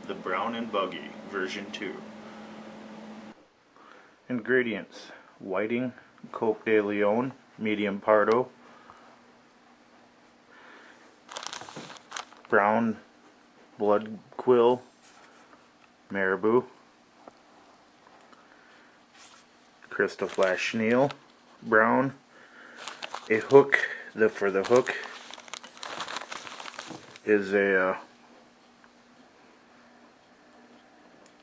the Brown and Buggy version 2. Ingredients: whiting, Coke de Leon, medium Pardo, brown blood quill, marabou, crystal flash chenille, brown, a hook. For the hook is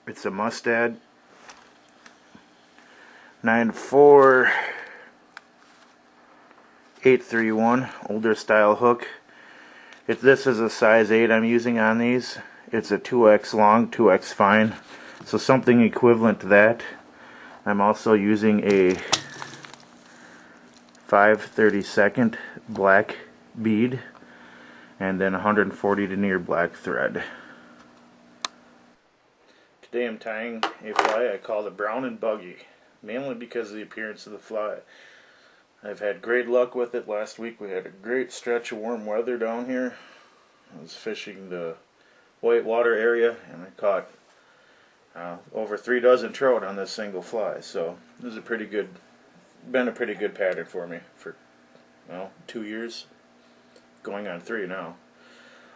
it's a Mustad 94831 older style hook. If this is a size 8 I'm using on these, it's a 2x long, 2x fine, so something equivalent to that. I'm also using a 5/32 black bead and then 140 denier black thread. Today I'm tying a fly I call the Brown and Buggy, mainly because of the appearance of the fly. I've had great luck with it. Last week we had a great stretch of warm weather down here. I was fishing the whitewater area and I caught over 3 dozen trout on this single fly, so this is been a pretty good pattern for me for 2 years, going on 3 now.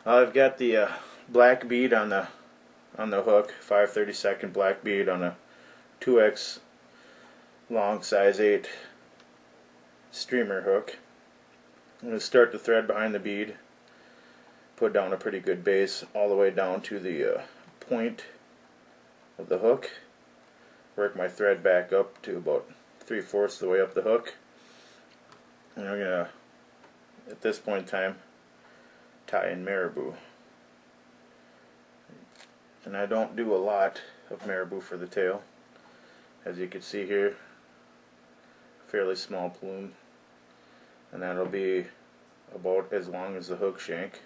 I've got the black bead on the hook, 5/32 black bead on a 2x long size 8 streamer hook. I'm going to start the thread behind the bead, put down a pretty good base all the way down to the point of the hook, work my thread back up to about 3/4 of the way up the hook, and I'm going to, at this point in time, tie in marabou. And I don't do a lot of marabou for the tail. As you can see here, fairly small plume, and that'll be about as long as the hook shank,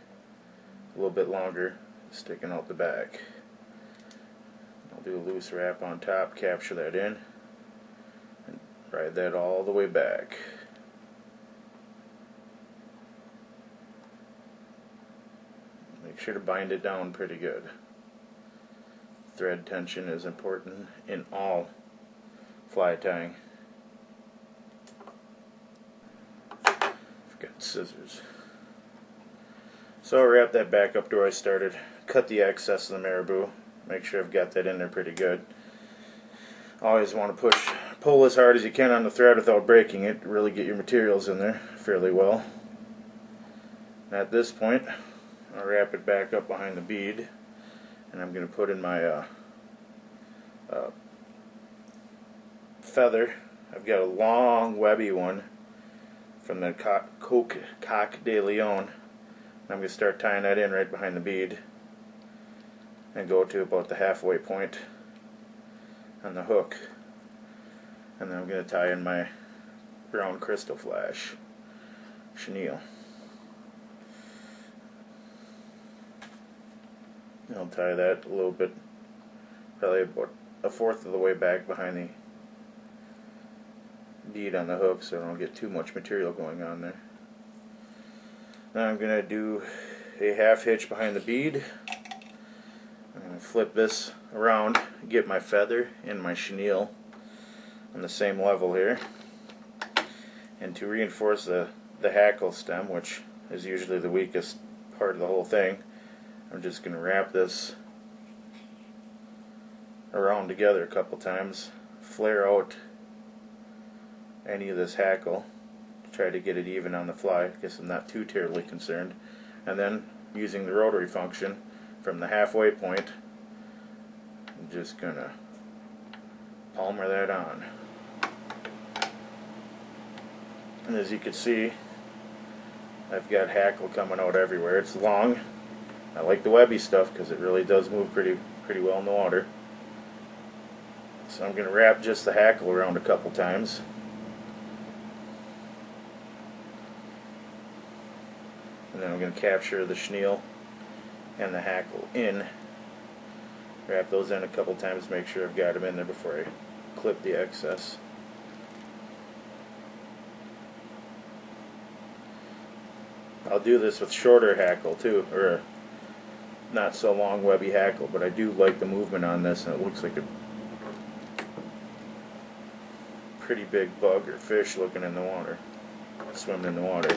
a little bit longer, sticking out the back. I'll do a loose wrap on top, capture that in, and ride that all the way back. Make sure to bind it down pretty good. Thread tension is important in all fly tying. I've got scissors. So I'll wrap that back up to where I started. Cut the excess of the marabou. Make sure I've got that in there pretty good. Always want to pull as hard as you can on the thread without breaking it. Really get your materials in there fairly well. And at this point, I'll wrap it back up behind the bead, and I'm going to put in my feather. I've got a long webby one from the Coke de Leon. I'm going to start tying that in right behind the bead and go to about the halfway point on the hook, and then I'm going to tie in my brown crystal flash chenille. I'll tie that a little bit, probably about 1/4 of the way back behind the bead on the hook, so I don't get too much material going on there. Now I'm going to do a half hitch behind the bead. I'm going to flip this around, get my feather and my chenille on the same level here. And to reinforce the hackle stem, which is usually the weakest part of the whole thing, I'm just going to wrap this around together a couple times, flare out any of this hackle, try to get it even on the fly. I guess I'm not too terribly concerned. And then, using the rotary function from the halfway point, I'm just going to palmer that on. And as you can see, I've got hackle coming out everywhere. It's long. I like the webby stuff because it really does move pretty well in the water. So I'm going to wrap just the hackle around a couple times. And then I'm going to capture the chenille and the hackle in. Wrap those in a couple times, make sure I've got them in there before I clip the excess. I'll do this with shorter hackle too, or not so long webby hackle, but I do like the movement on this, and it looks like a pretty big bug or fish looking in the water, swimming in the water.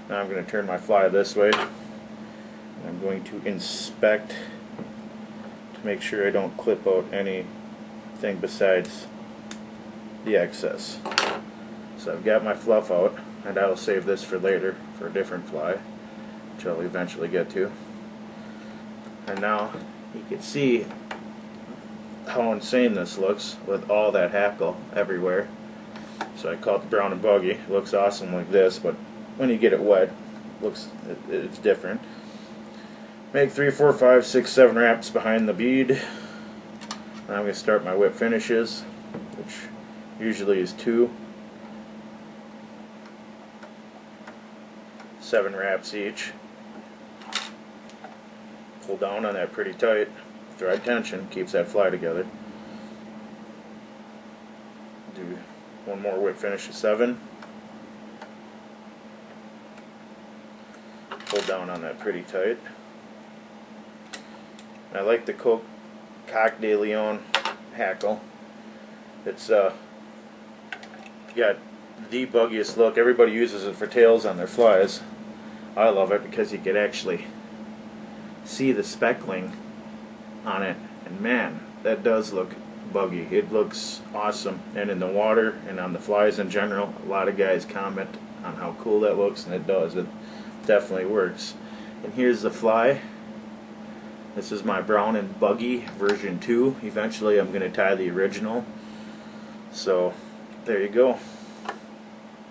Now I'm going to turn my fly this way. I'm going to inspect to make sure I don't clip out anything besides the excess. So I've got my fluff out, and I'll save this for later for a different fly, which I'll eventually get to. And now you can see how insane this looks with all that hackle everywhere. So I caught the brown and buggy. It looks awesome like this, but when you get it wet, it's different. Make 3, 4, 5, 6, 7 wraps behind the bead. Now I'm going to start my whip finishes, which usually is 2. 7 wraps each. Pull down on that pretty tight. Thread tension keeps that fly together. Do one more whip finish of 7. Pull down on that pretty tight. I like the Coq de Leon hackle. It's got the buggiest look. Everybody uses it for tails on their flies. I love it because you can actually see the speckling on it, and man, that does look buggy. It looks awesome, and in the water and on the flies in general, a lot of guys comment on how cool that looks, and it does. It definitely works. And here's the fly. This is my brown and buggy version 2. Eventually I'm going to tie the original. So there you go.